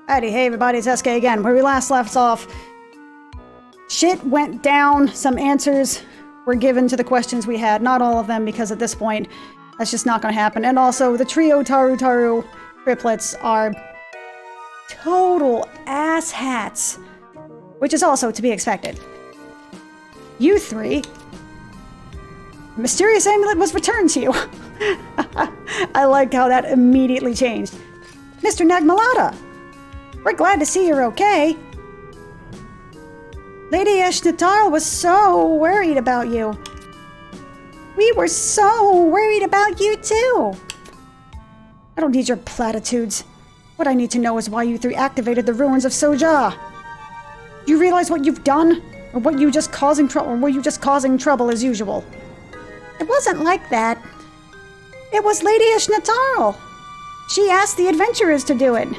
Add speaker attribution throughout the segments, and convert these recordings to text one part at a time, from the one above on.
Speaker 1: Howdy, hey everybody, it's SK again. Where we last left off, shit went down. Some answers were given to the questions we had. Not all of them, because at this point, that's just not going to happen. And also, the trio Taru triplets are total asshats, which is also to be expected. You three, mysterious amulet was returned to you. I like how that immediately changed. Mr. Nagmalata, we're glad to see you're okay. Lady Eshnatara was so worried about you. We were so worried about you too. I don't need your platitudes. What I need to know is why you three activated the ruins of Soja. Do you realize what you've done? Or were you just causing trouble as usual? It wasn't like that. It was Lady Eshnatara. She asked the adventurers to do it.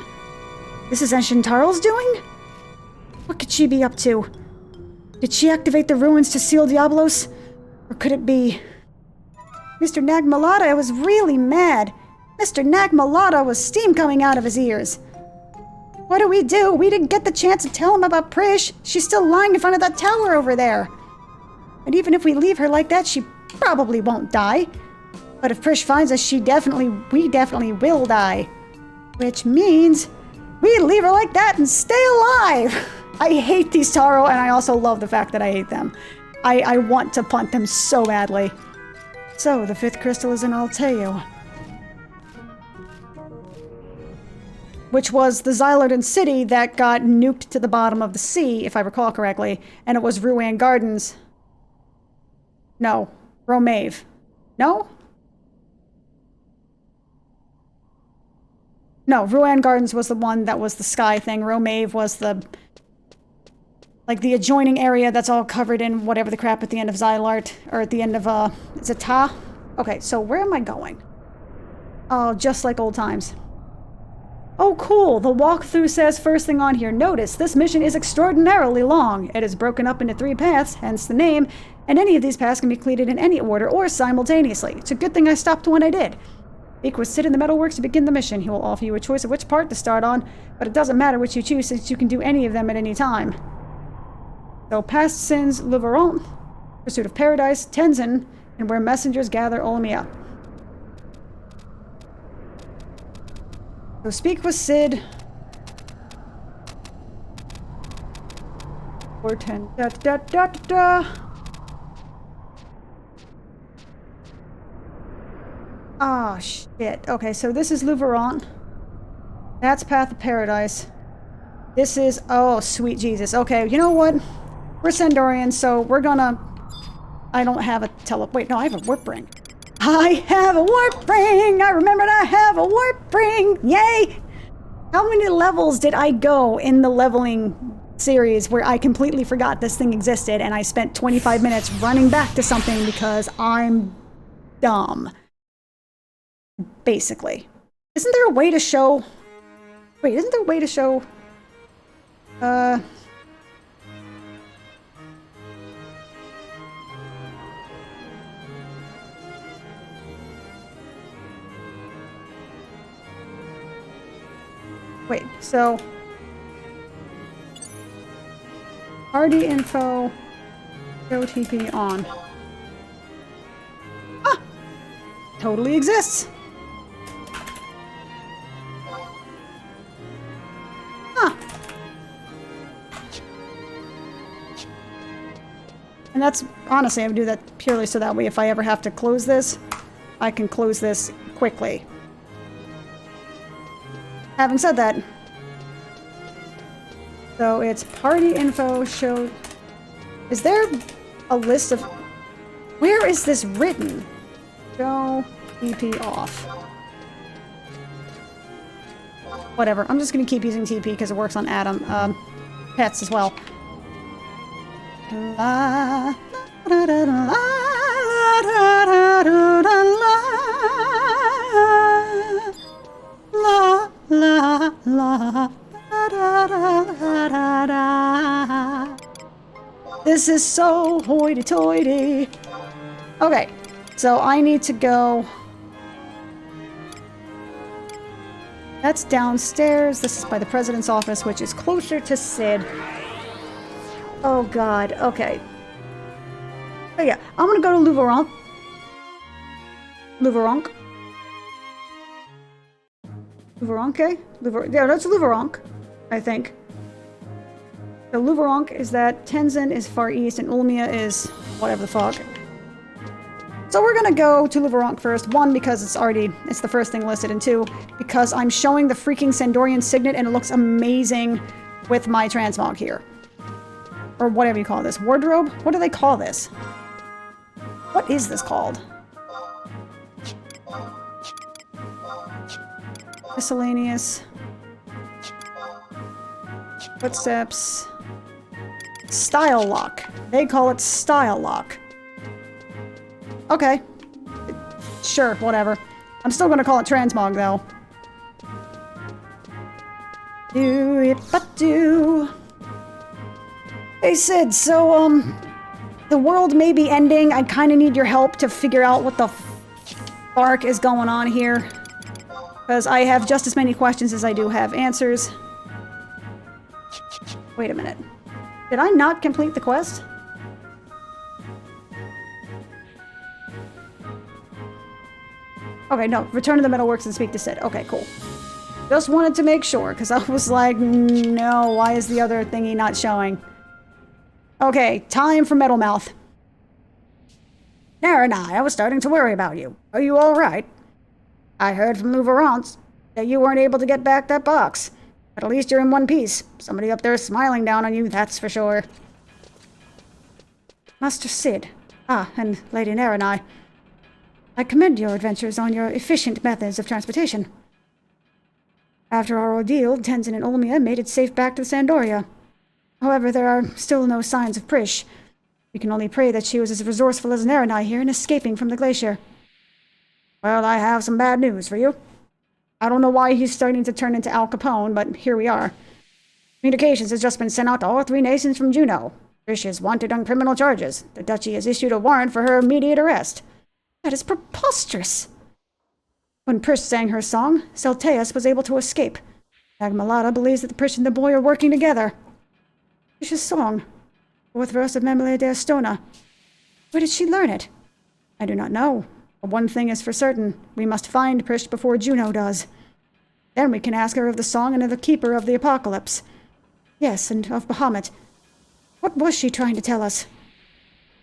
Speaker 1: This is Eshnatara's doing? What could she be up to? Did she activate the ruins to seal Diablos? Or could it be... Mr. Nagmalata was really mad. Mr. Nagmalata was steam coming out of his ears. What do? We didn't get the chance to tell him about Prish. She's still lying in front of that tower over there. And even if we leave her like that, she probably won't die. But if Prish finds us, we definitely will die. Which means we leave her like that and stay alive. I hate these Taro, and I also love the fact that I hate them. I want to punt them so badly. So, the fifth crystal is in Alteo. Which was the Xylardan city that got nuked to the bottom of the sea, if I recall correctly. And it was Ruan Gardens. No. Romave. No? No, Ruan Gardens was the one that was the sky thing. Romave was the... like the adjoining area that's all covered in whatever the crap at the end of Xylart. Or at the end of, is it Ta? Okay, so where am I going? Oh, just like old times. Oh, cool. The walkthrough says first thing on here, notice, this mission is extraordinarily long. It is broken up into 3 paths, hence the name, and any of these paths can be completed in any order or simultaneously. It's a good thing I stopped when I did. Beak will sit in the metalworks to begin the mission. He will offer you a choice of which part to start on, but it doesn't matter which you choose since you can do any of them at any time. So, past sins, Luverant, Pursuit of Paradise, Tenzin, and Where Messengers Gather Olamia. So speak with Sid. Or 10. Ah, shit. Okay, so this is Luverant. That's Path of Paradise. This is... oh, sweet Jesus. Okay, you know what? We're Sandorians, so we're gonna... I don't have a wait, no, I have a warp ring. I have a warp ring! I remembered I have a warp ring! Yay! How many levels did I go in the leveling series where I completely forgot this thing existed and I spent 25 minutes running back to something because I'm dumb? Basically. Isn't there a way to show... wait, isn't there a way to show... wait, so... party info... show TP on. Ah! Totally exists! Huh. And that's... honestly, I would do that purely so that way if I ever have to close this, I can close this quickly. Having said that, so it's party info, show... is there a list of... where is this written? Show TP off. Whatever, I'm just gonna keep using TP because it works on Adam. Pets as well. La, da, da, da, la, da, da, da, da, la, la, la, da, da, da, da, da. This is so hoity-toity. Okay, so I need to go That's downstairs. This is by the president's office, which is closer to Sid. Oh god, okay. So yeah, I'm gonna go to Louveronc. Louveronc? Louveronc, eh? Yeah, that's Louveronc, I think. So Louveronc is that, Tenzin is far east, and Ulmia is whatever the fuck. So we're gonna go to Louveronc first. One, because it's the first thing listed, and two, because I'm showing the freaking Sandorian signet and it looks amazing with my transmog here. Or whatever you call this. Wardrobe? What do they call this? What is this called? Miscellaneous. Footsteps. Style lock. They call it style lock. Okay. Sure, whatever. I'm still gonna call it transmog, though. Do it, but do. Hey, Sid, so, the world may be ending. I kinda need your help to figure out what the bark is going on here. Because I have just as many questions as I do have answers. Wait a minute. Did I not complete the quest? Okay, no. Return to the metalworks and speak to Sid. Okay, cool. Just wanted to make sure, because I was like, no, why is the other thingy not showing? Okay, time for Metalmouth. Nara and I was starting to worry about you. Are you alright? I heard from Louveronc that you weren't able to get back that box. But at least you're in one piece. Somebody up there is smiling down on you, that's for sure. Master Sid. Ah, and Lady Nara and I commend your adventures on your efficient methods of transportation. After our ordeal, Tenzin and Ulmia made it safe back to Sandoria. However, there are still no signs of Prish. We can only pray that she was as resourceful as Nara and I here in escaping from the glacier. Well, I have some bad news for you. I don't know why he's starting to turn into Al Capone, but here we are. Communications has just been sent out to all 3 nations from Juneau. Prish is wanted on criminal charges. The Duchy has issued a warrant for her immediate arrest. That is preposterous. When Prish sang her song, Celteus was able to escape. Agmalata believes that the Prish and the boy are working together. Prish's song, fourth verse of Memele de Astona. Where did she learn it? I do not know. But one thing is for certain. We must find Prish before Juneau does. Then we can ask her of the song and of the Keeper of the Apocalypse. Yes, and of Bahamut. What was she trying to tell us?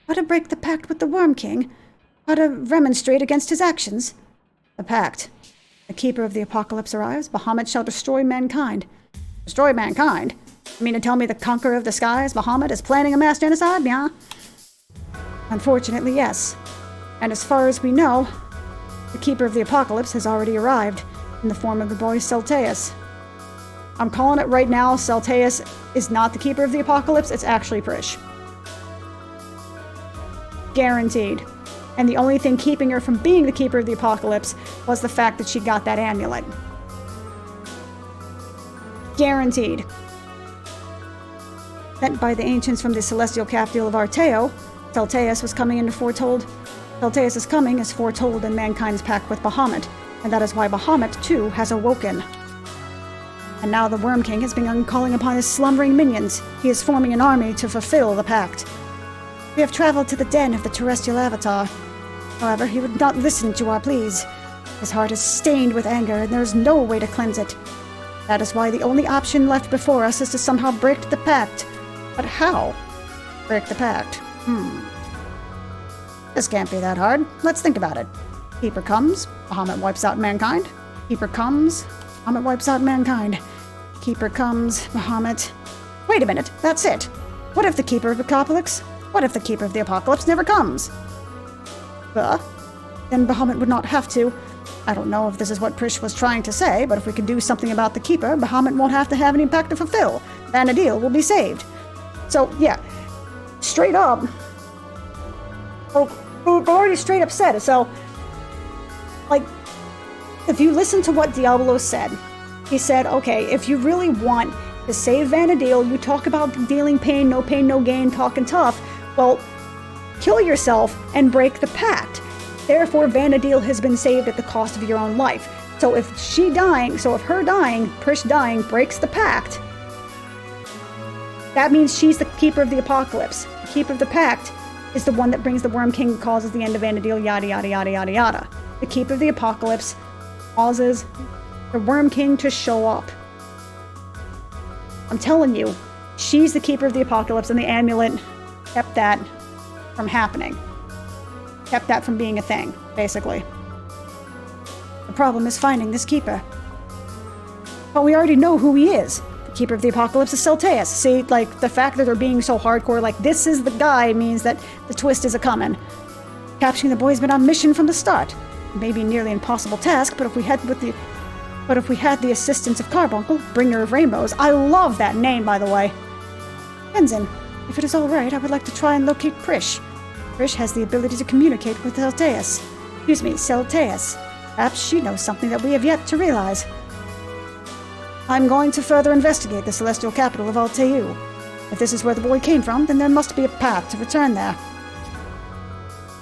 Speaker 1: How to break the pact with the Worm King? How to remonstrate against his actions? The pact. The Keeper of the Apocalypse arrives. Bahamut shall destroy mankind. Destroy mankind? You mean to tell me the Conqueror of the Skies, Bahamut, is planning a mass genocide, yeah? Unfortunately, yes. And as far as we know, the Keeper of the Apocalypse has already arrived, in the form of the boy Celteus. I'm calling it right now, Celteus is not the Keeper of the Apocalypse, it's actually Prish. Guaranteed. And the only thing keeping her from being the Keeper of the Apocalypse was the fact that she got that amulet. Guaranteed. Sent by the ancients from the celestial capital of Arteo, Celteus is coming as foretold in mankind's pact with Bahamut, and that is why Bahamut, too, has awoken. And now the Worm King has begun calling upon his slumbering minions. He is forming an army to fulfill the pact. We have traveled to the den of the terrestrial avatar. However, he would not listen to our pleas. His heart is stained with anger, and there is no way to cleanse it. That is why the only option left before us is to somehow break the pact. But how? Break the pact? This can't be that hard. Let's think about it. Keeper comes, Bahamut wipes out mankind. Keeper comes, Bahamut wipes out mankind. Keeper comes, Bahamut... Wait a minute, that's it. What if the Keeper of the Apocalypse? What if the Keeper of the Apocalypse never comes? Then Bahamut would not have to. I don't know if this is what Prish was trying to say, but if we can do something about the Keeper, Bahamut won't have to have any pact to fulfill. Vanadil will be saved. So, yeah. Straight up. Oh, we've already straight up said it, so... Like, if you listen to what Diablo said, he said, okay, if you really want to save Vanadil, you talk about dealing pain, no gain, talking tough, well, kill yourself and break the pact. Therefore, Vanadil has been saved at the cost of your own life. So if her dying, Prish dying, breaks the pact, that means she's the keeper of the apocalypse. The keeper of the pact is the one that brings the Worm King, causes the end of Vanadil, yada yada yada yada yada. The keeper of the apocalypse causes the Worm King to show up. I'm telling you, she's the keeper of the apocalypse, and the amulet kept that from happening. Kept that from being a thing, basically. The problem is finding this keeper. But we already know who he is. The keeper of the apocalypse is Celteus. See, like, the fact that they're being so hardcore, like, this is the guy, means that the twist is a-coming. Capturing the boy has been our mission from the start. It may be a nearly impossible task, but if we had the assistance of Carbuncle, bringer of rainbows. I love that name, by the way. Tenzin, if it is all right, I would like to try and locate Prish. Prish has the ability to communicate with Celteus. Celteus. Perhaps she knows something that we have yet to realize. I'm going to further investigate the celestial capital of Alteu. If this is where the boy came from, then there must be a path to return there.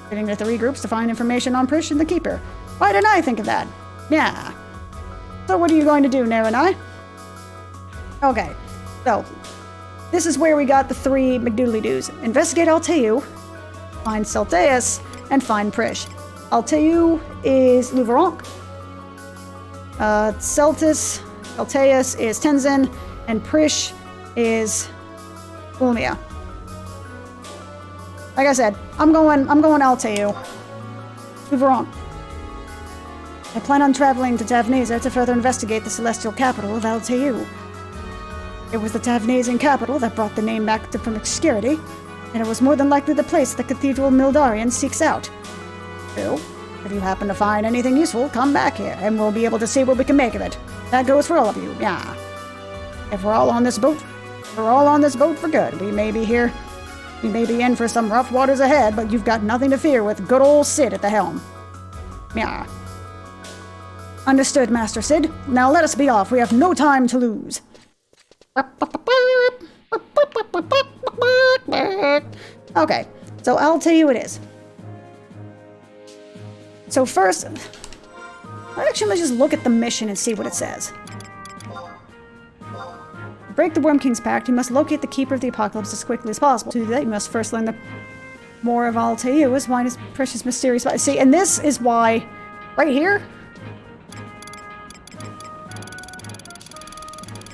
Speaker 1: Getting the 3 groups to find information on Prish and the Keeper. Why didn't I think of that? Yeah. So what are you going to do, Naranai? Okay, so this is where we got the 3 McDoodly-doos. Investigate Alteu, find Celteus, and find Prish. Alteu is Louveronc. Celteus is Tenzin, and Prish is Ulmia. Like I said, I'm going Alteu. Louveronc. I plan on traveling to Tavnesa to further investigate the celestial capital of Alteu. It was the Tavnesian capital that brought the name back from obscurity, and it was more than likely the place the Cathedral Mildarian seeks out. So, if you happen to find anything useful, come back here, and we'll be able to see what we can make of it. That goes for all of you, yeah. If we're all on this boat, for good. We may be here. We may be in for some rough waters ahead, but you've got nothing to fear with good old Sid at the helm. Yeah. Understood, Master Sid. Now let us be off. We have no time to lose. Okay, so Alteu it is. So first, actually, let's just look at the mission and see what it says. To break the Worm King's pact, you must locate the Keeper of the Apocalypse as quickly as possible. To do that, you must first learn the more of Alteu, as why his precious mysterious... See, and this is why, right here,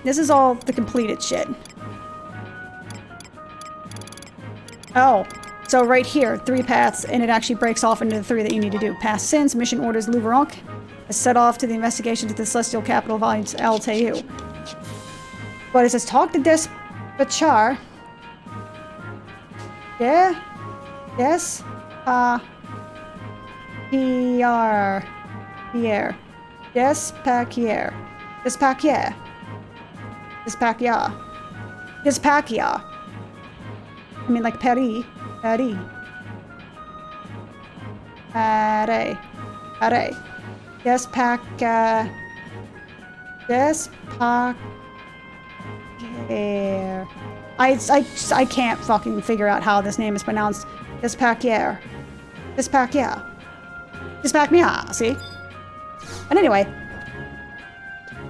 Speaker 1: this is all the completed shit. Oh, so right here, 3 paths, and it actually breaks off into the 3 that you need to do. Past Sins, mission orders Louveronc, is set off to the investigation to the celestial capital of Alteu. But it says, talk to Despachar. Yeah? Yes? Pierre. Despachier. Despachia. I mean, like Paris. Paris. I can't fucking figure out how this name is pronounced. Despachia, see? But anyway,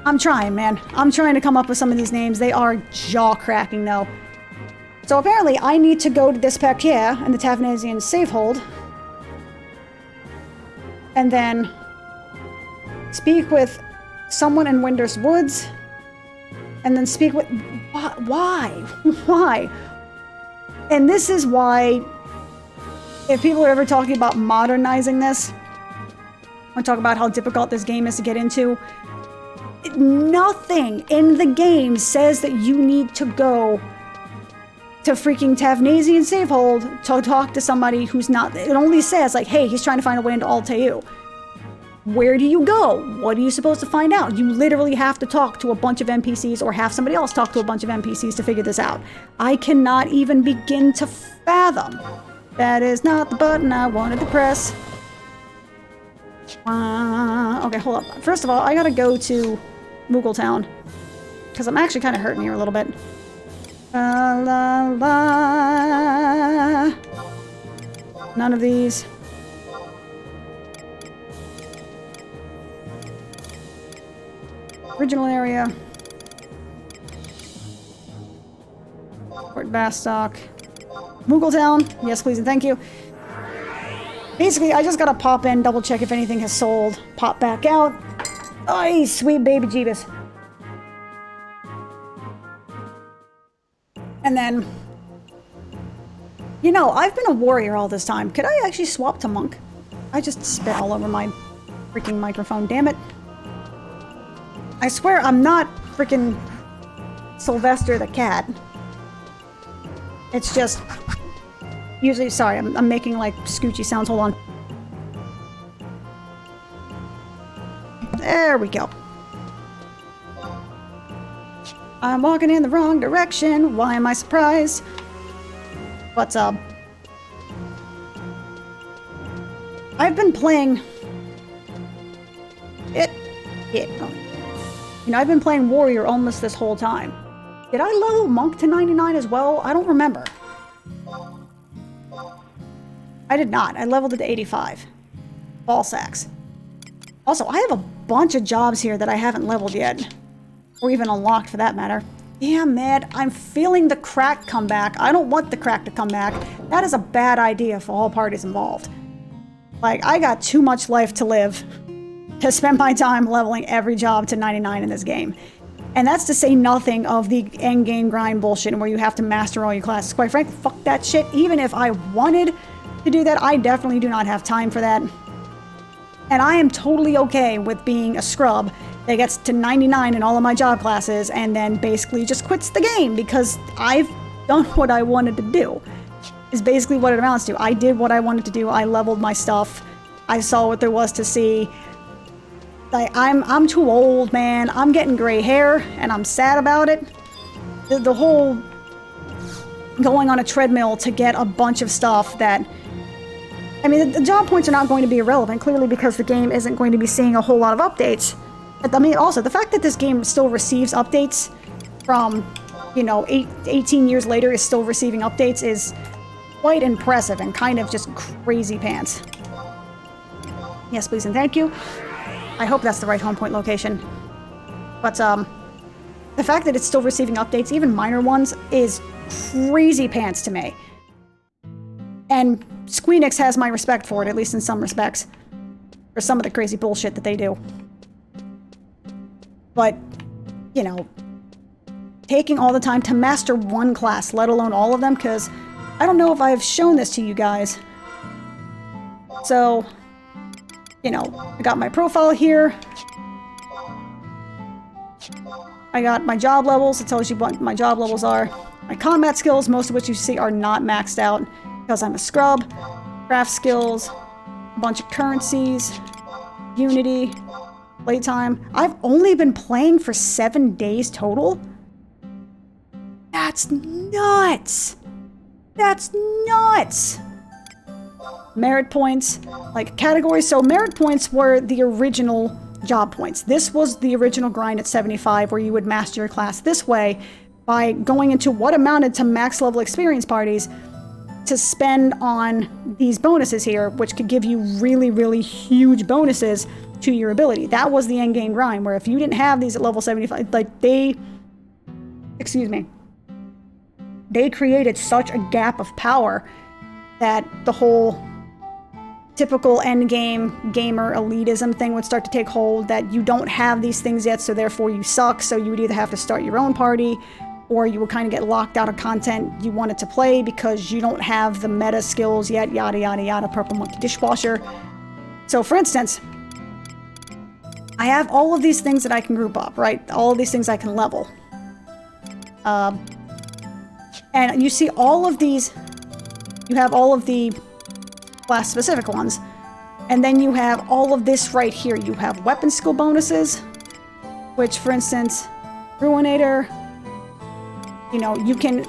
Speaker 1: I'm trying, man. I'm trying to come up with some of these names. They are jaw-cracking, though. So apparently, I need to go to Despachia and the Tavnesian safehold, and then speak with someone in Winder's Woods, and then speak with... Why? Why? And this is why, if people are ever talking about modernizing this, or talk about how difficult this game is to get into, nothing in the game says that you need to go to freaking Tavnesian safehold to talk to somebody who's not... It only says, like, hey, he's trying to find a way into Alteu. Where do you go? What are you supposed to find out? You literally have to talk to a bunch of NPCs or have somebody else talk to a bunch of NPCs to figure this out. I cannot even begin to fathom. That is not the button I wanted to press. Okay, hold up. First of all, I gotta go to Moogle Town, because I'm actually kind of hurting here a little bit. La. None of these. Original area. Fort Bastock. Moogletown. Yes, please and thank you. Basically, I just gotta pop in, double check if anything has sold, pop back out. Ay, sweet baby Jeebus. And then, you know, I've been a warrior all this time. Could I actually swap to monk? I just spit all over my freaking microphone, damn it. I swear I'm not freaking Sylvester the cat. It's just... Usually, sorry, I'm making like scoochy sounds. Hold on. There we go. I'm walking in the wrong direction. Why am I surprised? What's up? I've been playing... You know, I've been playing warrior almost this whole time. Did I level monk to 99 as well? I don't remember. I did not. I leveled it to 85. Ball sacks. Also, I have a bunch of jobs here that I haven't leveled yet. Or even unlocked, for that matter. Damn, man. I'm feeling the crack come back. I don't want the crack to come back. That is a bad idea for all parties involved. Like, I got too much life to live to spend my time leveling every job to 99 in this game. And that's to say nothing of the endgame grind bullshit where you have to master all your classes. Quite frankly, fuck that shit. Even if I wanted to do that, I definitely do not have time for that. And I am totally okay with being a scrub that gets to 99 in all of my job classes and then basically just quits the game because I've done what I wanted to do. Is basically what it amounts to. I did what I wanted to do. I leveled my stuff. I saw what there was to see. Like, I'm too old, man. I'm getting gray hair and I'm sad about it. The whole going on a treadmill to get a bunch of stuff that... I mean, the job points are not going to be irrelevant, clearly because the game isn't going to be seeing a whole lot of updates. But, I mean, also, the fact that this game still receives updates from, you know, 18 years later is still receiving updates is quite impressive and kind of just crazy pants. Yes, please and thank you. I hope that's the right home point location. But, the fact that it's still receiving updates, even minor ones, is crazy pants to me. And Squeenix has my respect for it, at least in some respects. For some of the crazy bullshit that they do. But, you know, taking all the time to master one class, let alone all of them, because I don't know if I've shown this to you guys. So, you know, I got my profile here. I got my job levels. It tells you what my job levels are. My combat skills, most of which you see are not maxed out because I'm a scrub. Craft skills, a bunch of currencies, unity, playtime. I've only been playing for 7 days total? That's nuts! That's nuts! Merit points, like categories. So merit points were the original job points. This was the original grind at 75 where you would master your class this way by going into what amounted to max level experience parties to spend on these bonuses here, which could give you really, really huge bonuses to your ability. That was the end game grind, where if you didn't have these at level 75, like they created such a gap of power that the whole typical end game gamer elitism thing would start to take hold, that you don't have these things yet, so therefore you suck, so you would either have to start your own party, or you would kind of get locked out of content you wanted to play because you don't have the meta skills yet, yada yada yada, purple monkey dishwasher. So for instance, I have all of these things that I can group up, right? All of these things I can level. And you see all of these, you have all of the class-specific ones, and then you have all of this right here. You have weapon skill bonuses, which, for instance, Ruinator, you know, you can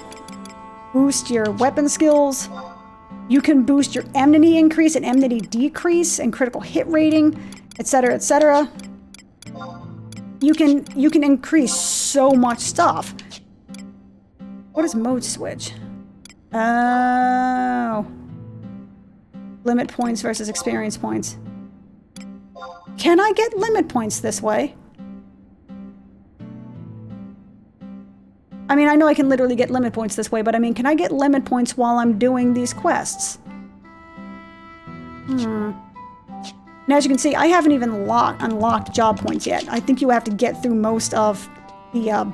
Speaker 1: boost your weapon skills, you can boost your enmity increase and enmity decrease and critical hit rating, etc., etc. You can increase so much stuff. What is mode switch? Oh. Limit points versus experience points. Can I get limit points this way? I mean, I know I can literally get limit points this way, but I mean, can I get limit points while I'm doing these quests? And as you can see, I haven't even unlocked job points yet. I think you have to get through most of the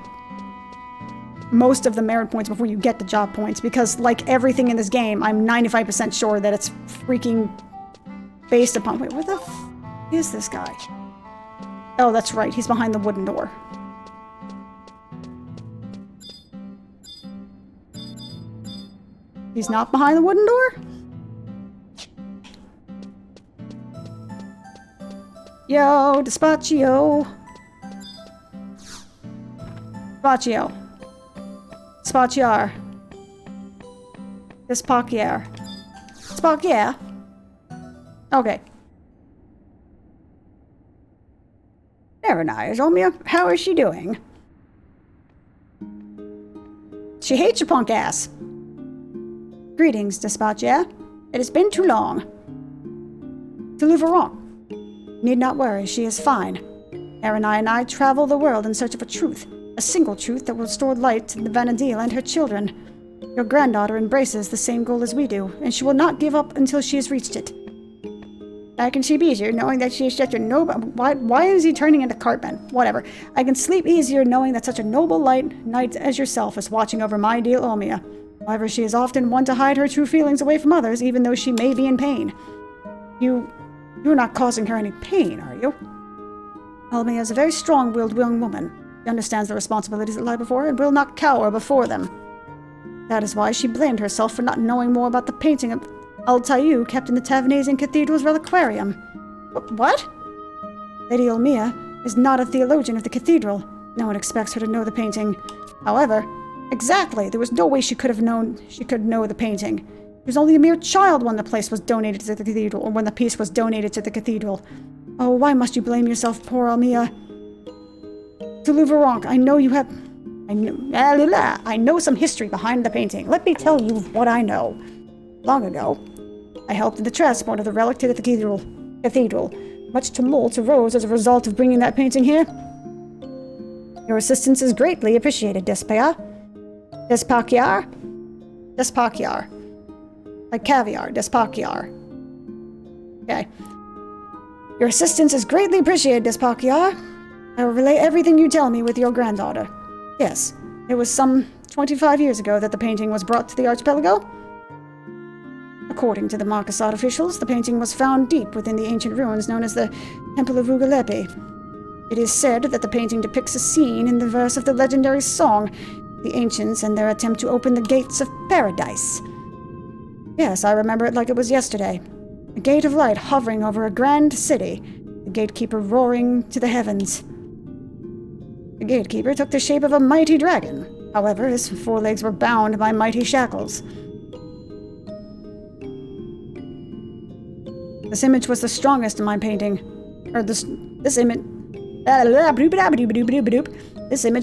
Speaker 1: merit points before you get the job points, because like everything in this game, I'm 95% sure that it's freaking based upon... Wait, where the f is this guy? Oh, that's right. He's behind the wooden door. He's not behind the wooden door? Yo, Despacio. Despacio. Spaciar. Despaciar. Spaciar. Okay. Very nice, Omia. How is she doing? She hates your punk ass. Greetings, Despacia. It has been too long. Deliverant. Need not worry, she is fine. Aranai and I travel the world in search of a truth. A single truth that will restore light to the Vanadil and her children. Your granddaughter embraces the same goal as we do, and she will not give up until she has reached it. I can sleep easier knowing that she is such a noble... Why is he turning into Cartman? Whatever. I can sleep easier knowing that such a noble knight as yourself is watching over my dear Omia. However, she is often one to hide her true feelings away from others, even though she may be in pain. You're not causing her any pain, are you? Omia is a very strong-willed young woman. She understands the responsibilities that lie before her and will not cower before them. That is why she blamed herself for not knowing more about the painting of Altair kept in the Tavnesian Cathedral's reliquarium. What? Lady Olmia is not a theologian of the cathedral. No one expects her to know the painting. However, exactly, there was no way she could know the painting. She was only a mere child when the place was donated to the cathedral, or when the piece was donated to the cathedral. Oh, why must you blame yourself, poor Olmia? To Louveronc, I know some history behind the painting. Let me tell you what I know. Long ago, I helped in the transport of the relic to the cathedral. Much tumult arose as a result of bringing that painting here. Your assistance is greatly appreciated, Despaciar. Like caviar, Despaciar. Okay. Your assistance is greatly appreciated, Despaciar. I will relay everything you tell me with your granddaughter. Yes, it was some 25 years ago that the painting was brought to the archipelago. According to the Marquesade officials, the painting was found deep within the ancient ruins known as the Temple of Ugalepi. It is said that the painting depicts a scene in the verse of the legendary song, the ancients and their attempt to open the gates of paradise. Yes, I remember it like it was yesterday. A gate of light hovering over a grand city, the gatekeeper roaring to the heavens. The gatekeeper took the shape of a mighty dragon. However, his forelegs were bound by mighty shackles. This image was the strongest in my painting. This image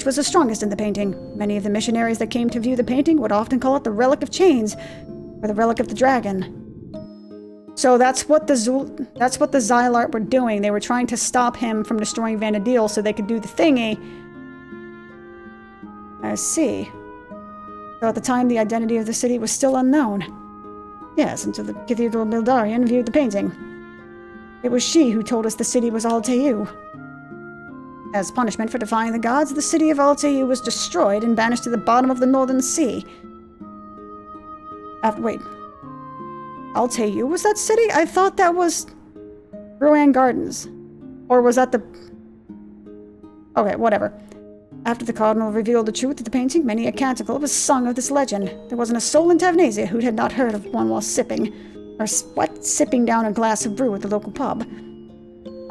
Speaker 1: was the strongest in the painting. Many of the missionaries that came to view the painting would often call it the Relic of Chains, or the Relic of the Dragon. So that's what the Xylart were doing. They were trying to stop him from destroying Vanadil so they could do the thingy. I see. So at the time, the identity of the city was still unknown. Yes, until the Cathedral Mildarian viewed the painting. It was she who told us the city was Altair. As punishment for defying the gods, the city of Altair was destroyed and banished to the bottom of the Northern Sea. Wait. Altair was that city? I thought that was Rowan Gardens. Or was that the... Okay, whatever. After the Cardinal revealed the truth of the painting, many a canticle was sung of this legend. There wasn't a soul in Tavnesia who had not heard of one while sipping down a glass of brew at the local pub.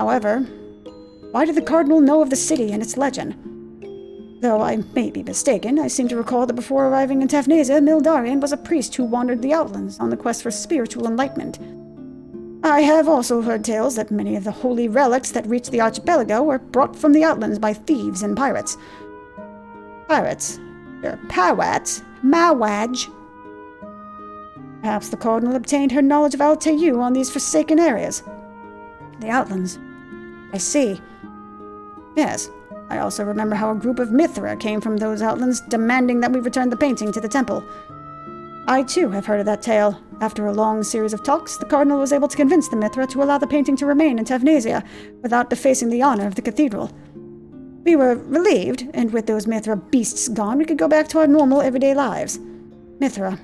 Speaker 1: However, why did the Cardinal know of the city and its legend? Though I may be mistaken, I seem to recall that before arriving in Tavnesia, Mildarian was a priest who wandered the outlands on the quest for spiritual enlightenment. I have also heard tales that many of the holy relics that reached the archipelago were brought from the outlands by thieves and pirates. Pirates? They're Powats? Mawaj? Perhaps the Cardinal obtained her knowledge of Altair on these forsaken areas. The outlands. I see. Yes. I also remember how a group of Mithra came from those outlands, demanding that we return the painting to the temple. I, too, have heard of that tale. After a long series of talks, the Cardinal was able to convince the Mithra to allow the painting to remain in Tavnasia without defacing the honor of the cathedral. We were relieved, and with those Mithra beasts gone, we could go back to our normal, everyday lives. Mithra.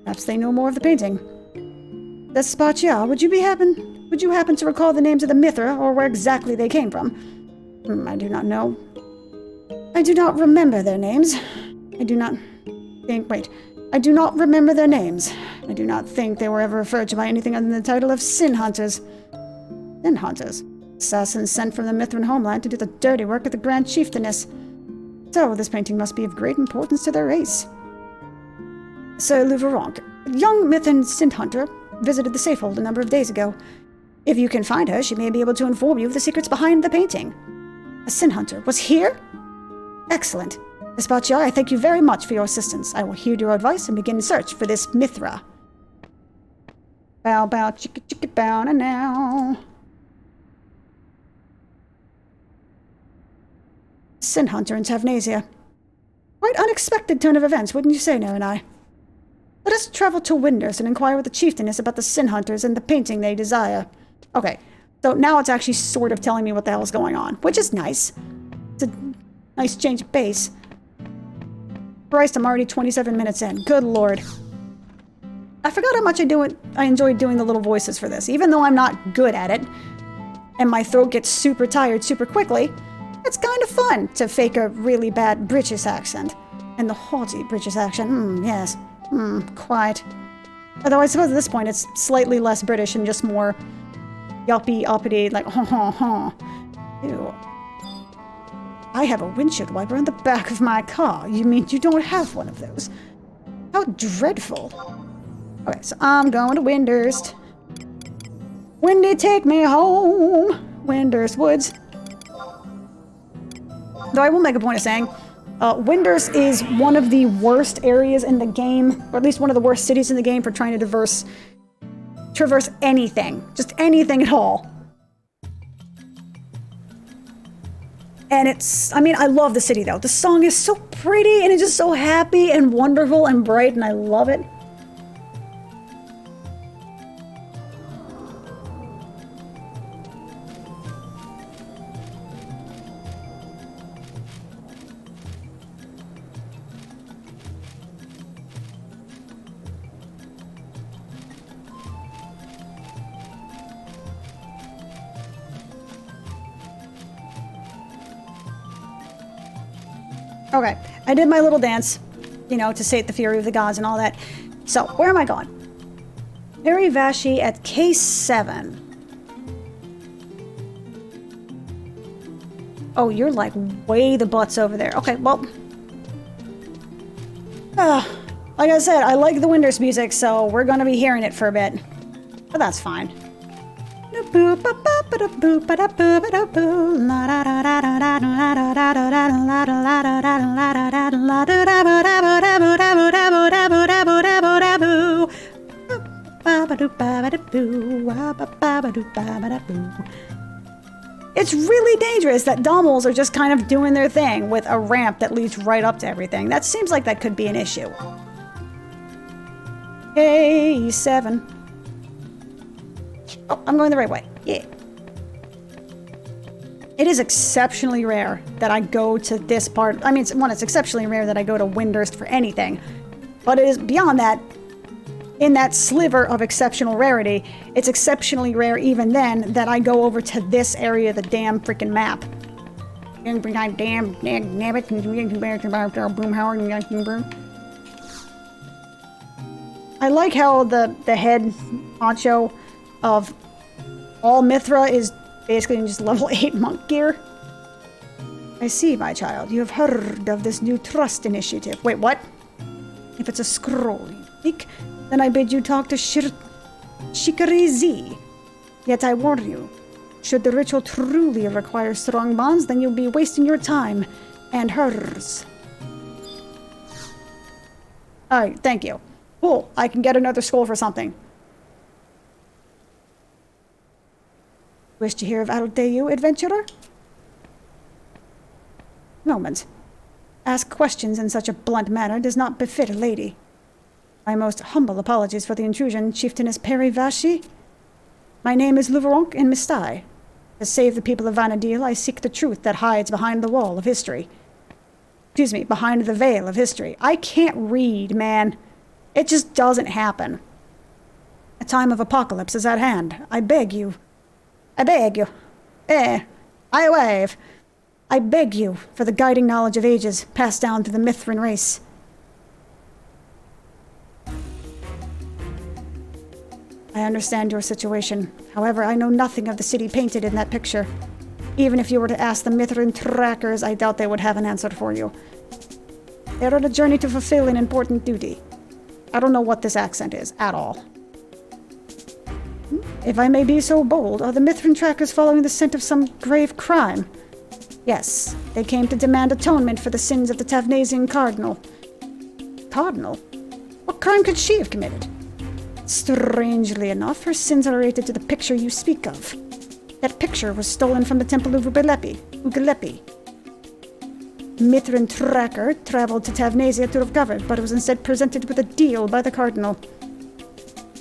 Speaker 1: Perhaps they know more of the painting. Despacia, would you happen to recall the names of the Mithra, or where exactly they came from? I do not know. I do not remember their names. I do not remember their names. I do not think they were ever referred to by anything other than the title of Sin Hunters. Sin Hunters? Assassins sent from the Mithran homeland to do the dirty work of the Grand Chieftainess. So, this painting must be of great importance to their race. Sir Louveronc, a young Mithran Sin Hunter, visited the Safehold a number of days ago. If you can find her, she may be able to inform you of the secrets behind the painting. A Sin Hunter was here? Excellent. Despacia, I thank you very much for your assistance. I will heed your advice and begin search for this Mithra. Bow, bow, chicka, chicka, bow, now. Sin Hunter in Tavnasia. Quite unexpected turn of events, wouldn't you say, Naranai? Let us travel to Winders and inquire with the chieftainess about the Sin Hunters and the painting they desire. Okay, so now it's actually sort of telling me what the hell is going on, which is nice. It's a nice change of pace. Christ, I'm already 27 minutes in. Good lord. I forgot how much I enjoyed doing the little voices for this. Even though I'm not good at it, and my throat gets super tired super quickly, it's kind of fun to fake a really bad British accent. And the haughty British accent, yes. Quite. Although I suppose at this point it's slightly less British and just more yuppie, uppity, like, Ew. I have a windshield wiper on the back of my car. You mean you don't have one of those? How dreadful. Okay, so I'm going to Windurst. Windy, take me home. Windurst Woods. Though I will make a point of saying, Windurst is one of the worst areas in the game, or at least one of the worst cities in the game for trying to traverse anything. Just anything at all. And I mean, I love the city though. The song is so pretty and it's just so happy and wonderful and bright and I love it. Okay, I did my little dance, you know, to sate the fury of the gods and all that. So, where am I going? Harry Vashi at K7. Oh, you're like way the butts over there. Okay, well. Like I said, I like the Windurst music, so we're gonna be hearing it for a bit. But that's fine. It's really dangerous that Dommels are just kind of doing their thing with a ramp that leads right up to everything. That seems like that could be an issue. A7. Oh, I'm going the right way. Yeah. It is exceptionally rare that I go to this part. I mean, it's exceptionally rare that I go to Windurst for anything. But it is beyond that. In that sliver of exceptional rarity, it's exceptionally rare even then that I go over to this area of the damn freaking map. I like how the head honcho of all Mithra is basically in just level 8 monk gear. I see, my child. You have heard of this new trust initiative. Wait, what? If it's a scroll you seek, then I bid you talk to Shikari Z. Yet I warn you, should the ritual truly require strong bonds, then you'll be wasting your time and hers. Alright, thank you. Cool, I can get another scroll for something. Wish to hear of Alteyu, adventurer? Moment. Ask questions in such a blunt manner does not befit a lady. My most humble apologies for the intrusion, Chieftainess Peri Vashi. My name is Luveronk in Mistai. To save the people of Vanadil, I seek the truth that hides behind the wall of history. Excuse me, behind the veil of history. I can't read, man. It just doesn't happen. A time of apocalypse is at hand. I beg you. I beg you. I wave. I beg you for the guiding knowledge of ages passed down through the Mithran race. I understand your situation. However, I know nothing of the city painted in that picture. Even if you were to ask the Mithran trackers, I doubt they would have an answer for you. They're on a journey to fulfill an important duty. I don't know what this accent is, at all. If I may be so bold, are the Mithran trackers following the scent of some grave crime? Yes, they came to demand atonement for the sins of the Tavnasian Cardinal. Cardinal? What crime could she have committed? Strangely enough, her sins are related to the picture you speak of. That picture was stolen from the Temple of Ugalepi. Mithran tracker traveled to Tavnasia to recover it, but it was instead presented with a deal by the Cardinal.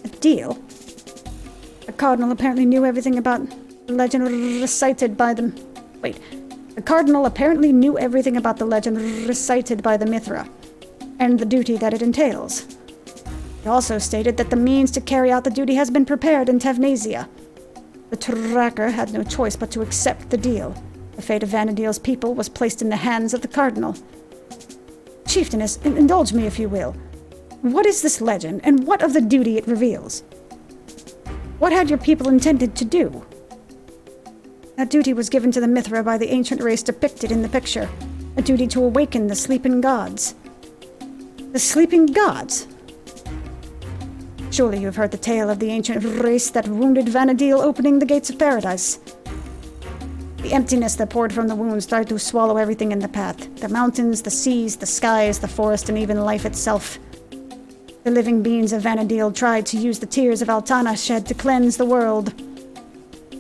Speaker 1: A deal? The Cardinal apparently knew everything about the legend recited by them. Wait. The Cardinal apparently knew everything about the legend recited by the Mithra, and the duty that it entails. He also stated that the means to carry out the duty has been prepared in Tavnasia. The tracker had no choice but to accept the deal. The fate of Vanadil's people was placed in the hands of the Cardinal. Chieftainess, indulge me if you will. What is this legend, and what of the duty it reveals? What had your people intended to do? That duty was given to the Mithra by the ancient race depicted in the picture. A duty to awaken the sleeping gods. The sleeping gods? Surely you have heard the tale of the ancient race that wounded Vanadil opening the gates of paradise. The emptiness that poured from the wounds tried to swallow everything in the path. The mountains, the seas, the skies, the forest, and even life itself. The living beings of Vanadil tried to use the tears of Altana shed to cleanse the world.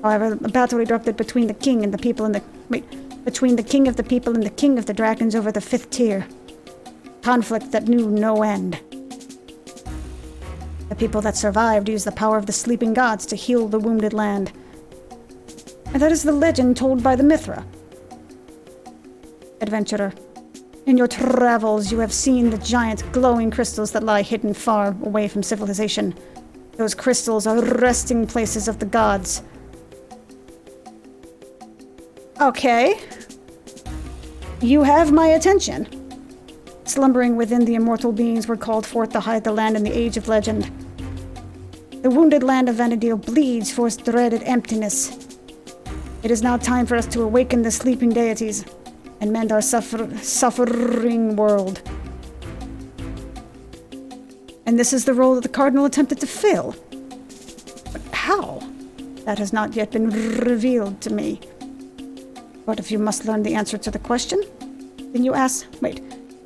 Speaker 1: However, a battle erupted between the king and the people in the... between the king of the people and the king of the dragons over the 5th tier. Conflict that knew no end. The people that survived used the power of the sleeping gods to heal the wounded land. And that is the legend told by the Mithra. Adventurer, in your travels you have seen the giant glowing crystals that lie hidden far away from civilization. Those crystals are resting places of the gods. Okay. You have my attention. Slumbering within the immortal beings were called forth to hide the land in the age of legend. The wounded land of Vanadil bleeds for its dreaded emptiness. It is now time for us to awaken the sleeping deities and mend our suffering world. And this is the role that the Cardinal attempted to fill. But how? That has not yet been revealed to me. But if you must learn the answer to the question, then you ask...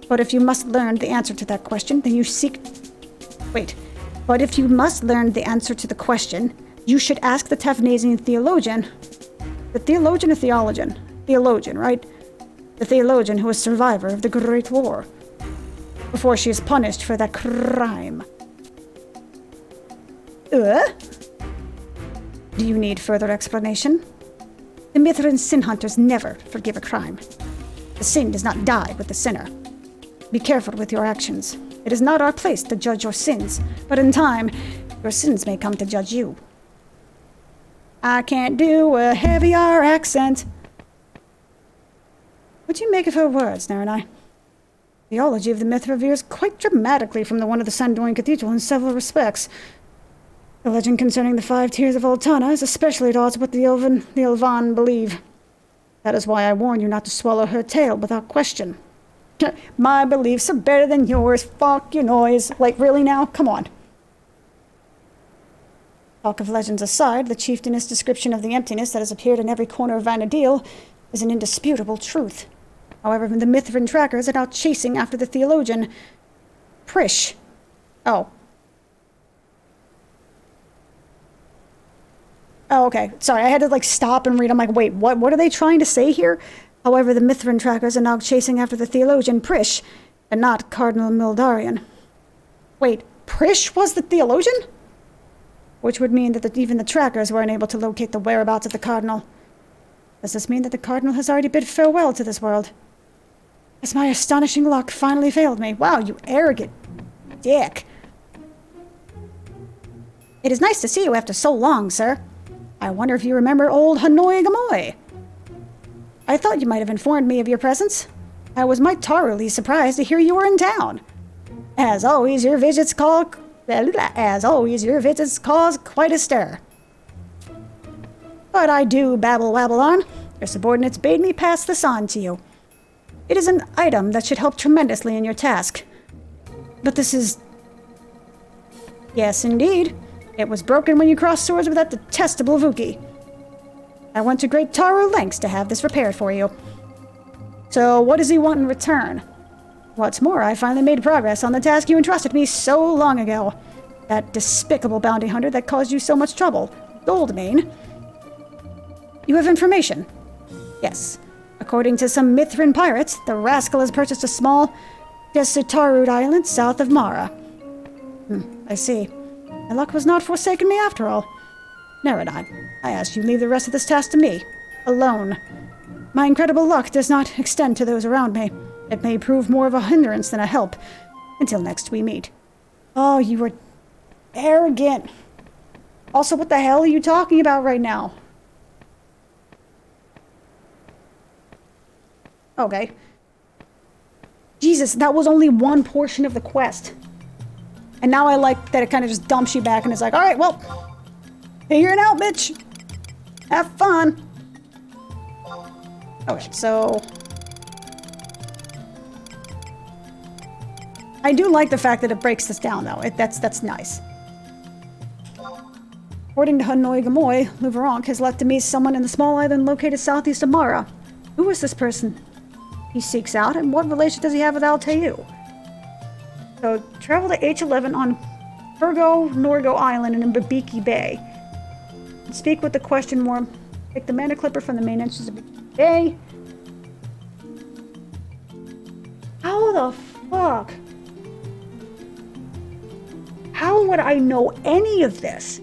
Speaker 1: But if you must learn the answer to that question, then you seek... But if you must learn the answer to the question, you should ask the Tavnasian theologian... The theologian or theologian? Theologian, right? The theologian who is survivor of the Great War. Before she is punished for that crime. Do you need further explanation? The Mithran sin hunters never forgive a crime. The sin does not die with the sinner. Be careful with your actions. It is not our place to judge your sins, but in time, your sins may come to judge you. I can't do a heavier accent. What do you make of her words, Naranai? Theology of the Mithra veers quite dramatically from the one of the Sandoin Cathedral in several respects. The legend concerning the 5 tiers of Altana is especially at odds with the Ilvan believe. That is why I warn you not to swallow her tale without question. My beliefs are better than yours. Fuck your noise. Like, really now? Come on. Talk of legends aside, the chieftainess' description of the emptiness that has appeared in every corner of Vanadil is an indisputable truth. However, the Mithran trackers are now chasing after the theologian. Prish. Oh, okay. Sorry, I had to, stop and read. I'm like, wait, what are they trying to say here? However, the Mithran trackers are now chasing after the theologian Prish, and not Cardinal Mildarian. Wait, Prish was the theologian? Which would mean that even the trackers were unable to locate the whereabouts of the Cardinal. Does this mean that the Cardinal has already bid farewell to this world? Has my astonishing luck finally failed me? Wow, you arrogant dick. It is nice to see you after so long, sir. I wonder if you remember old Hanoi Gamoy. I thought you might have informed me of your presence. I was thoroughly surprised to hear you were in town. As always, your visits cause quite a stir. But I do babble on. Your subordinates bade me pass this on to you. It is an item that should help tremendously in your task. But this is... Yes, indeed. It was broken when you crossed swords with that detestable Vuki. I went to great Taru lengths to have this repaired for you. So what does he want in return? What's more, I finally made progress on the task you entrusted me so long ago. That despicable bounty hunter that caused you so much trouble. Goldmane. You have information? Yes. According to some Mithran pirates, the rascal has purchased a small, deserted island south of Mara. I see. My luck was not forsaken me after all. Neradon, I ask you leave the rest of this task to me. Alone. My incredible luck does not extend to those around me. It may prove more of a hindrance than a help. Until next we meet. Oh, you are arrogant. Also, what the hell are you talking about right now? Okay. Jesus, that was only one portion of the quest. And now I like that it kind of just dumps you back and it's like, alright, well, figure it out, bitch. Have fun. Okay, so... I do like the fact that it breaks this down, though. That's nice. According to Hanoi Gamoy, Luveronk has left to me someone in the small island located southeast of Mara. Who is this person he seeks out, and what relation does he have with Altair? So, travel to H11 on Norgo Island in Babiki Bay. Speak with the question worm. Take the mana clipper from the main entrance of Babiki Bay. How the fuck? How would I know any of this?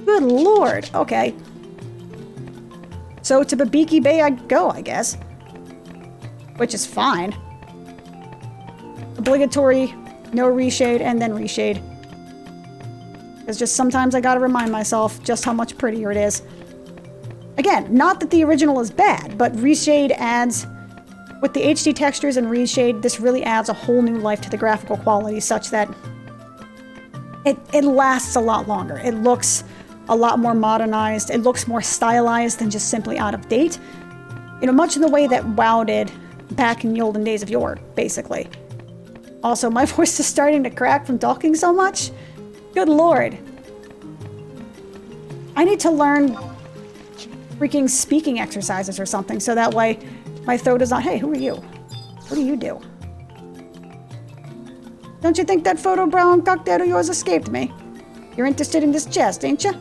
Speaker 1: Good lord. Okay. So to Babiki Bay I go, I guess. Which is fine. Obligatory, no reshade, and then reshade. It's just sometimes I gotta remind myself just how much prettier it is. Again, not that the original is bad, but reshade adds... With the HD textures and reshade, this really adds a whole new life to the graphical quality such that it lasts a lot longer. It looks a lot more modernized. It looks more stylized than just simply out of date. You know, much in the way that WoW did back in the olden days of yore, basically. Also, my voice is starting to crack from talking so much. Good lord. I need to learn freaking speaking exercises or something so that way my throat is not, hey, who are you? What do you do? Don't you think that photo brown cocktail of yours escaped me? You're interested in this chest, ain't you?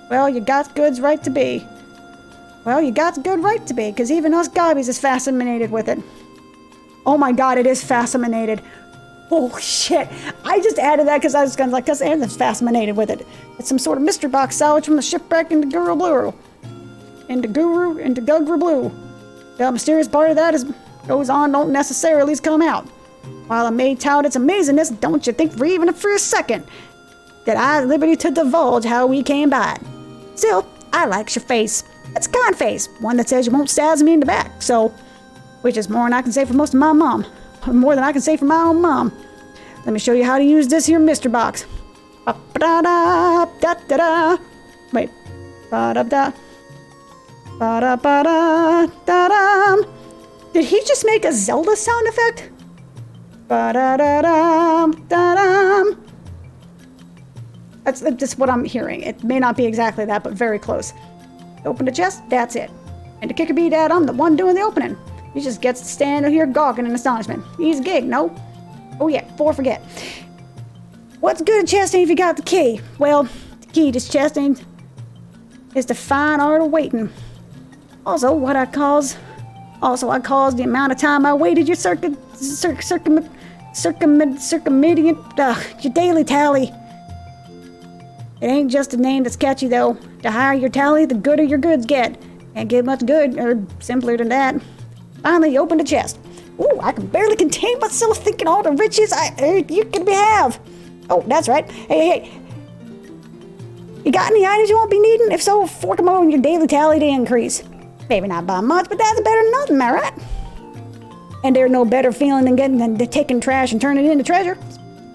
Speaker 1: Well, you got goods right to be. Well, you got good right to be, because even us gobbies is fascinated with it. Oh my god, it is fascinated. Oh shit. I just added that because I was kind of like, because Anna's fascinated with it. It's some sort of mystery box salvage from the shipwreck into Guru Blue. Into Gugru Blue. The mysterious part of that goes on, don't necessarily come out. While I may tout its amazingness, don't you think for even for a second that I at liberty to divulge how we came by it. Still, I likes your face. It's a kind face, one that says you won't stab me in the back, so, which is more than I can say for most of my mom. More than I can say for my own mom. Let me show you how to use this here mystery box. Ba-da-da-da-da-da. Wait. Ba-da-da. Ba-da-ba-da-da-dum. Did he just make a Zelda sound effect? Ba-da-da-dum-da-dum. That's just what I'm hearing. It may not be exactly that, but very close. Open the chest, that's it. And to kick a beat at, I'm the one doing the opening. He just gets to stand here gawking in astonishment. He's a gig, no? Oh yeah, before I forget. What's good at chesting if you got the key? Well, the key to chesting is the fine art of waiting. Also, what I calls Also, I caused the amount of time I waited your your daily tally. It ain't just a name that's catchy, though. The higher your tally, the gooder your goods get. Can't get much good, or simpler than that. Finally, he opened the chest. Ooh, I can barely contain myself thinking all the riches you can have. Oh, that's right. Hey. You got any items you won't be needing? If so, fork them over in your daily tally to increase. Maybe not by much, but that's better than nothing, am I right? And there's no better feeling than taking trash and turning it into treasure.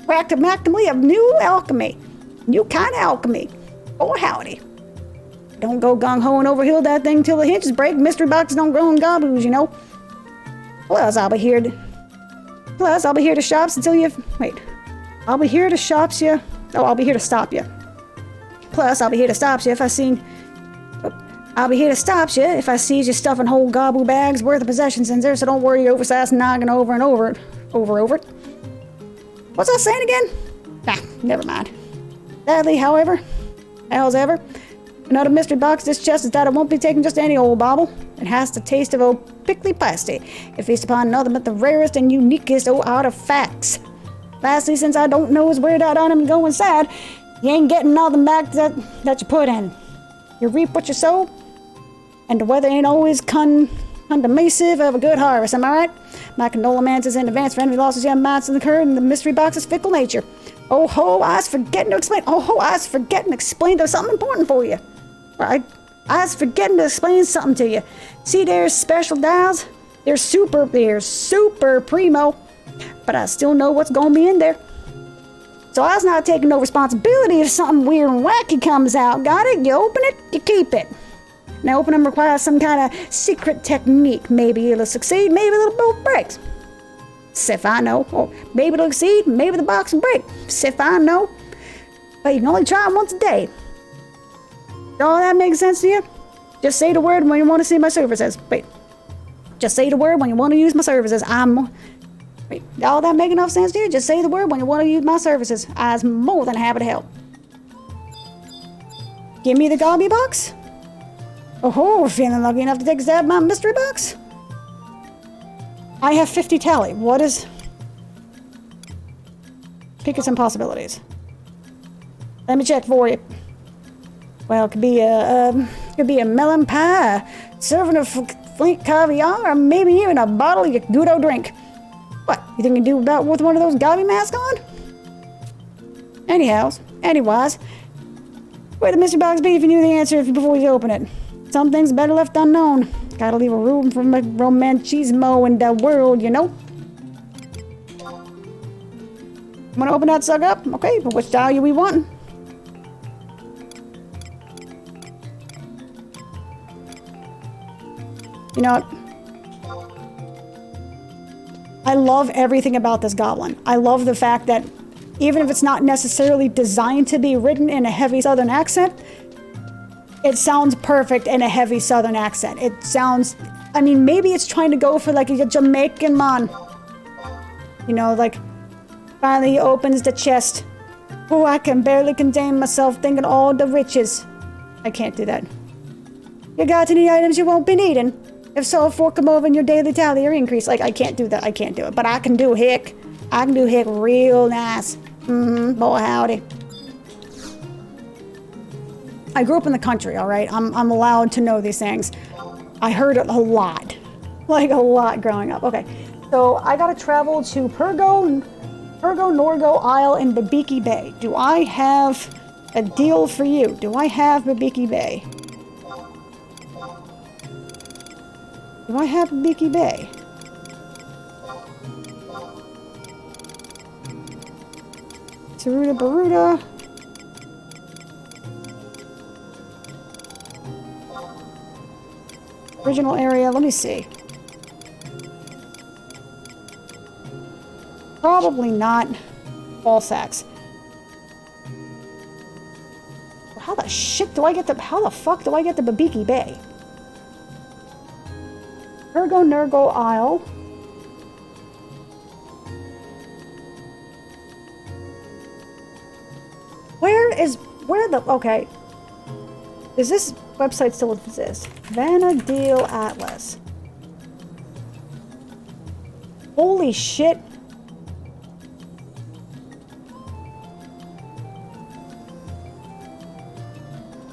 Speaker 1: Practically of new alchemy. New kind of alchemy. Oh, howdy. Don't go gung-ho and overhill that thing till the hinges break. Mystery boxes don't grow in gaboos, you know. Plus, I'll be here to shops until you... Wait. I'll be here to stop you. Plus, I'll be here to stop you if I see... I'll be here to stop you if I see you stuffing whole gobble bags worth of possessions in there, so don't worry oversized noggin over and over it. What's that saying again? Nah, never mind. Sadly, however, another mystery box this chest is that it won't be taking just any old bauble. It has the taste of old prickly pasty. It feasts upon nothing but the rarest and uniquest artifacts. Lastly, since I don't know where that item go inside, you ain't getting nothing back that you put in. You reap what you sow, and the weather ain't always conducive of a good harvest, am I right? My condolences in advance for any losses you might have incurred in the mystery box's fickle nature. I was forgetting to explain. There's something important for you. I was forgetting to explain something to you. See, there's special dials. They're super primo, but I still know what's gonna be in there. So I was not taking no responsibility if something weird and wacky comes out. Got it? You open it, you keep it. Now, opening requires some kind of secret technique. Maybe it'll succeed, maybe it'll both break. If I know. Or maybe it'll succeed, maybe the box will break. If I know. But you can only try it once a day. Does all that make sense to you? Just say the word when you want to see my services. Just say the word when you want to use my services. All that make enough sense to you? Just say the word when you want to use my services. I was more than happy to help. Give me the gobby box? Oh, feeling lucky enough to take a stab at my mystery box? I have 50 tally. What is... Pick some possibilities. Let me check for you. Well, it could be a melon pie, serving of flint caviar, or maybe even a bottle of your good old drink. What, you think you do about with one of those gobby masks on? Anyways, where'd the mystery box be if you knew the answer before you open it? Some things better left unknown. Gotta leave a room for romanchismo in the world, you know? Wanna open that sucker up? Okay, but which style you we wanting? You know what? I love everything about this goblin. I love the fact that even if it's not necessarily designed to be written in a heavy southern accent, it sounds perfect in a heavy southern accent. It sounds, I mean, maybe it's trying to go for like a Jamaican man. You know, like, finally he opens the chest. Oh, I can barely contain myself thinking all the riches. I can't do that. You got any items you won't be needing? If so, fork them over in your daily tally or increase. Like, I can't do that. I can't do it. But I can do hick. I can do hick real nice. Boy, howdy. I grew up in the country, all right? I'm allowed to know these things. I heard it a lot. Like, a lot growing up. Okay, so I gotta travel to Pergo, Norgo Isle, in Babiki Bay. Do I have a deal for you? Do I have Babiki Bay? Do I have Babiki Bay? Saruda Baruda. Original area, let me see. Probably not Ballsacks. How the fuck do I get to Babiki Bay? Ergo Nergo Isle. Okay. Does this website still exist? Vanadil Atlas. Holy shit.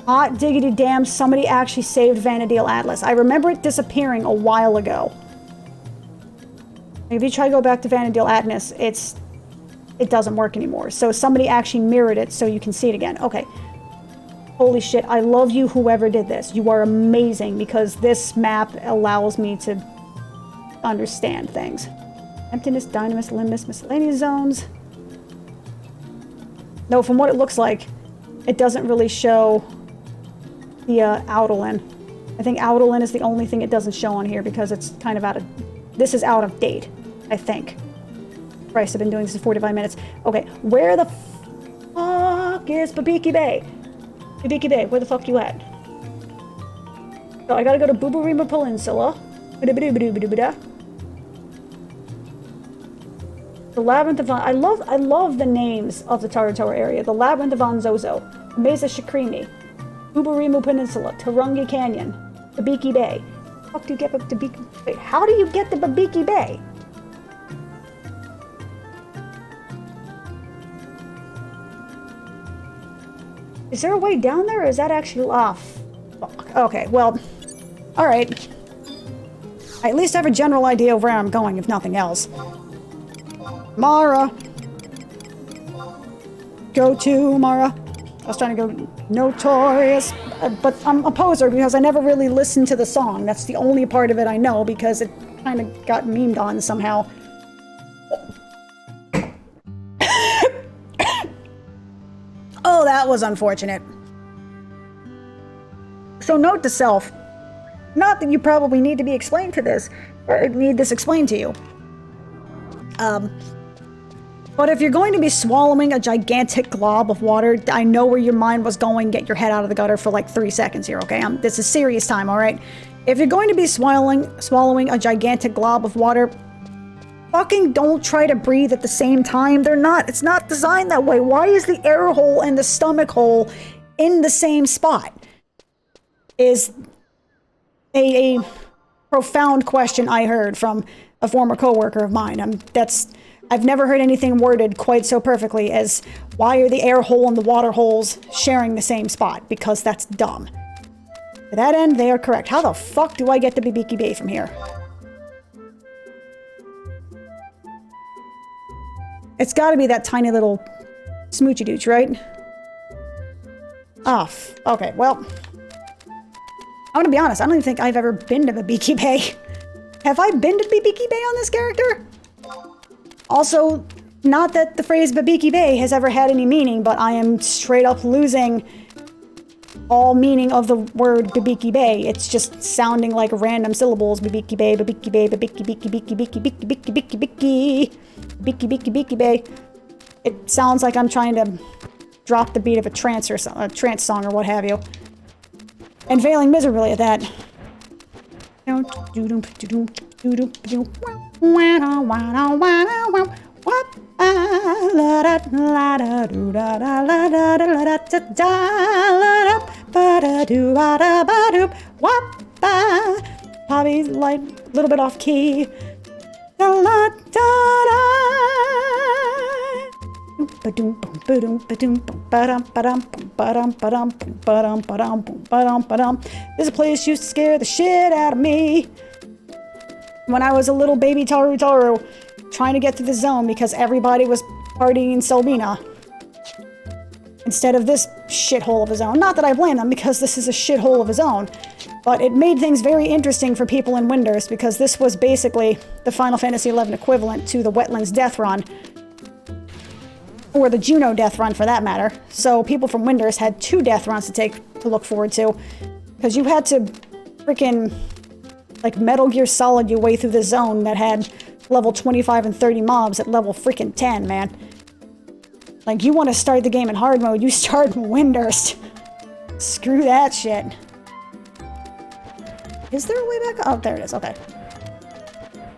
Speaker 1: Hot diggity damn, somebody actually saved Vanadil Atlas. I remember it disappearing a while ago. If you try to go back to Vanadil Atlas, it doesn't work anymore. So somebody actually mirrored it so you can see it again. Okay. Holy shit, I love you, whoever did this. You are amazing, because this map allows me to understand things. Emptiness, dynamis, limbus, miscellaneous zones. No, from what it looks like, it doesn't really show the Outerlin. I think Outerlin is the only thing it doesn't show on here because it's kind of out of... This is out of date, I think. Christ, I've been doing this for 45 minutes. Okay, where the fuck is Babiki Bay? Babiki Bay, where the fuck you at? So I gotta go to Buburima Peninsula. The Labyrinth of... I love the names of the Taratoa area. The Labyrinth of Anzozo, Mesa Shakrimi, Buburima Peninsula, Turungi Canyon, Babiki Bay. How the fuck do you get to Babiki Bay? How do you get to Babiki Bay? Is there a way down there, or is that actually off? Fuck. Okay, well, alright. I at least have a general idea of where I'm going, if nothing else. Mara. Go to Mara. I was trying to go Notorious, but I'm a poser because I never really listened to the song. That's the only part of it I know because it kind of got memed on somehow. Oh, that was unfortunate. So note to self, not that you probably need to be explained to this, or need this explained to you. But if you're going to be swallowing a gigantic glob of water, I know where your mind was going. Get your head out of the gutter for like 3 seconds here, okay? This is serious time, all right? If you're going to be swallowing a gigantic glob of water, fucking don't try to breathe at the same time. It's not designed that way. Why is the air hole and the stomach hole in the same spot? Is a profound question I heard from a former coworker of mine. I've never heard anything worded quite so perfectly as, why are the air hole and the water holes sharing the same spot? Because that's dumb. To that end, they are correct. How the fuck do I get to Babiki Bay from here? It's gotta be that tiny little smoochy dooch, right? Oh, okay, well. I'm gonna be honest, I don't even think I've ever been to Babiki Bay. Have I been to Babiki Bay on this character? Also, not that the phrase Babiki Bay has ever had any meaning, but I am straight up losing all meaning of the word Babiki Bay. It's just sounding like random syllables. Babiki Bay, Babiki Bay, Babiki, Biki, Biki, Biki, Biki, Biki, Biki, Biki, Biki, Biki, Biki Bay. It sounds like I'm trying to drop the beat of a trance song or what have you. And failing miserably at that. Probably like a little bit off key. There's a place used to scare the shit out of me when I was a little baby Taru trying to get to the zone because everybody was partying in Selbina instead of this shithole of a zone. Not that I blame them because this is a shithole of a zone, but it made things very interesting for people in Windurst because this was basically the Final Fantasy XI equivalent to the Wetlands Death Run, or the Juno Death Run for that matter. So people from Windurst had 2 death runs to look forward to, because you had to freaking like Metal Gear Solid your way through the zone that had level 25 and 30 mobs at level freaking 10, man. Like, you want to start the game in hard mode, you start in Windurst. Screw that shit. Is there a way back? Oh, there it is, okay.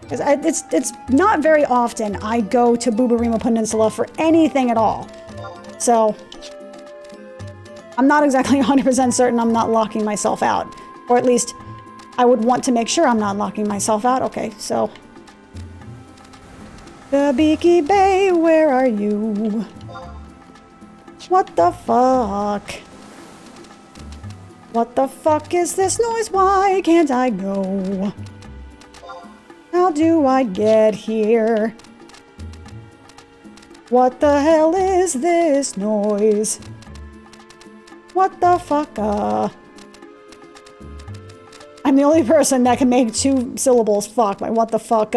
Speaker 1: It's not very often I go to Buburima Peninsula for anything at all. So, I'm not exactly 100% certain I'm not locking myself out. Or at least, I would want to make sure I'm not locking myself out. Okay, so... The Beaky Bay, where are you? What the fuck? What the fuck is this noise? Why can't I go? How do I get here? What the hell is this noise? What the fuck? I'm the only person that can make 2 syllables fuck by what the fuck?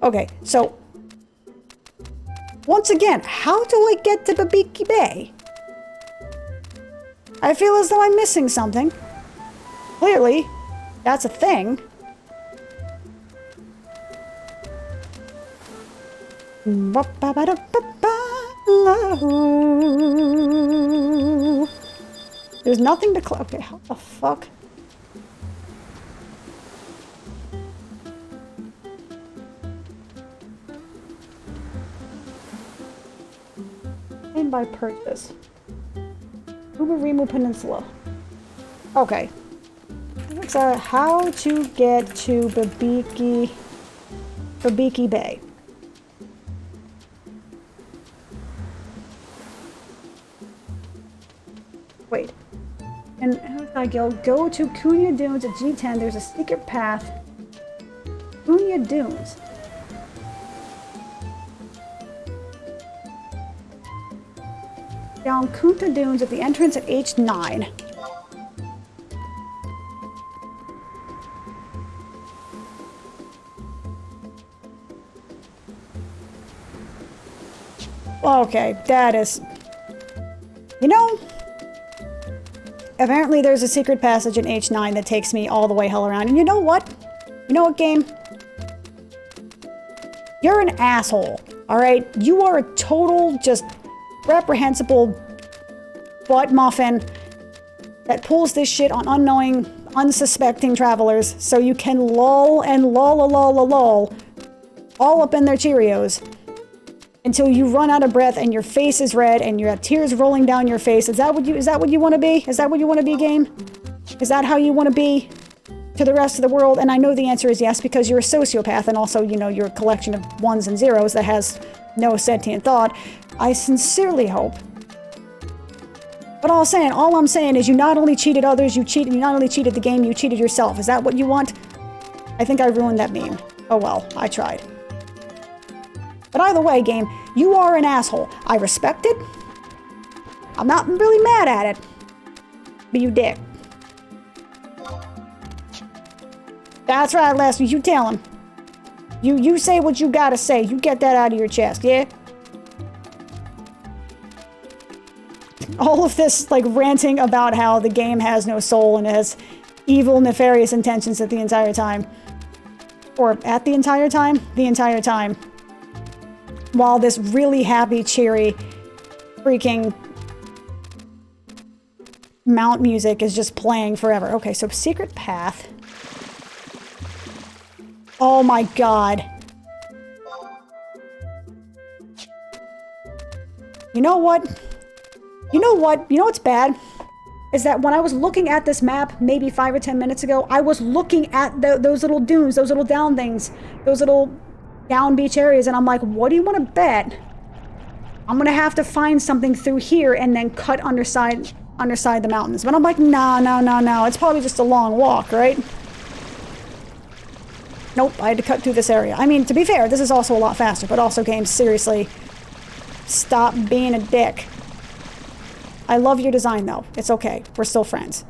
Speaker 1: Okay, so once again, how do I get to Beaky Bay? I feel as though I'm missing something. Clearly, that's a thing. There's nothing to okay, how the fuck? And by purchase. Uberimu Peninsula. Okay. It's how to get to Beaky Bay. Wait. And how do I go? Go to Cunha Dunes at G10. There's a secret path. Cunha Dunes. Down Cunha Dunes at the entrance at H9. Okay, that is... You know... Apparently there's a secret passage in H9 that takes me all the way hell around. And you know what? You know what, game? You're an asshole, alright? You are a total, just reprehensible butt muffin that pulls this shit on unknowing, unsuspecting travelers so you can lull and lull all up in their Cheerios until you run out of breath and your face is red and you have tears rolling down your face. Is that what you want to be? Is that what you want to be, game? Is that how you want to be to the rest of the world? And I know the answer is yes, because you're a sociopath and also, you know, you're a collection of ones and zeros that has no sentient thought. I sincerely hope. But all I'm saying is you not only cheated others, you not only cheated the game, you cheated yourself. Is that what you want? I think I ruined that meme. Oh well, I tried. But either way, game, you are an asshole. I respect it. I'm not really mad at it. But you dick. That's right, Leslie. You tell him. You say what you gotta say. You get that out of your chest, yeah? All of this, like, ranting about how the game has no soul and has evil, nefarious intentions at the entire time. Or at the entire time? The entire time. While this really happy, cheery, freaking mount music is just playing forever. Okay, so secret path. Oh my god. You know what? You know what? You know what's bad? Is that when I was looking at this map maybe 5 or 10 minutes ago, I was looking at those little dunes, those little down things, those little down beach areas, and I'm like, what do you want to bet? I'm gonna have to find something through here and then cut underside the mountains. But I'm like, no. It's probably just a long walk, right? Nope, I had to cut through this area. I mean, to be fair, this is also a lot faster, but also, game, seriously, stop being a dick. I love your design, though. It's okay. We're still friends.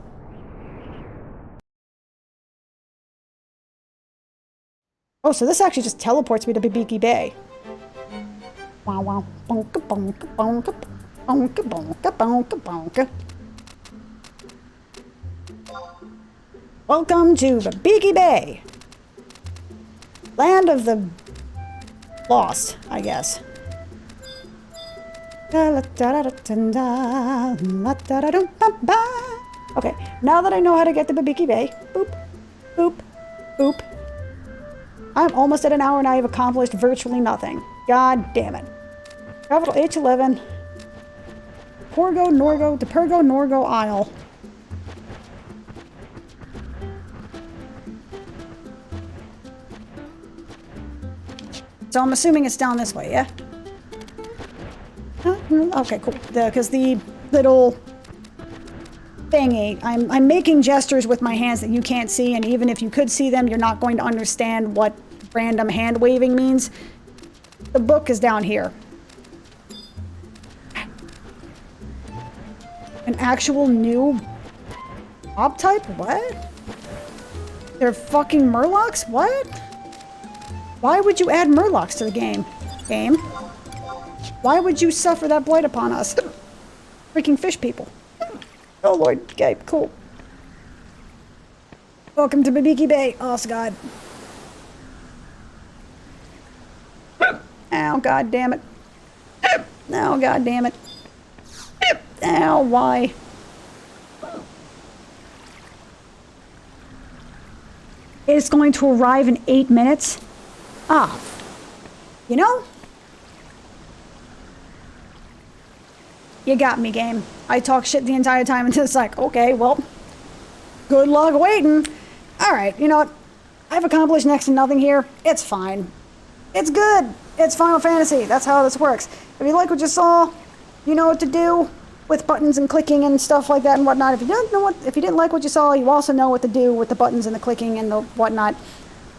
Speaker 1: Oh, so this actually just teleports me to Beaky Bay. Wow, wow. Bonka, bonka, bonka, bonka, bonka, bonka, bonka. Welcome to the Beaky Bay. Land of the lost, I guess. Okay, now that I know how to get to Beaky Bay, boop, boop, boop. I'm almost at an hour and I have accomplished virtually nothing. God damn it. Capital H11. Porgo, Norgo Isle. So I'm assuming it's down this way, yeah? Huh? Okay, cool. Because the little thingy, I'm making gestures with my hands that you can't see, and even if you could see them, you're not going to understand what random hand waving means. The book is down here. An actual new mob type? What? They're fucking murlocs? What? Why would you add murlocs to the game? Game? Why would you suffer that blight upon us? Freaking fish people. Oh lord, okay, cool. Welcome to Babiki Bay. Oh god. Ow, god damn it. Oh god damn it. Ow, why? It's going to arrive in 8 minutes? Ah. You know? You got me, game. I talk shit the entire time until it's like, okay, well, good luck waiting. Alright, you know what? I've accomplished next to nothing here. It's fine. It's good. It's Final Fantasy. That's how this works. If you like what you saw, you know what to do with buttons and clicking and stuff like that and whatnot. If you didn't like what you saw, you also know what to do with the buttons and the clicking and the whatnot.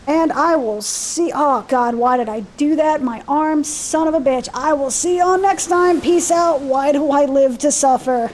Speaker 1: And I will see. Oh god, why did I do that? My arm, son of a bitch. I will see y'all next time. Peace out. Why do I live to suffer?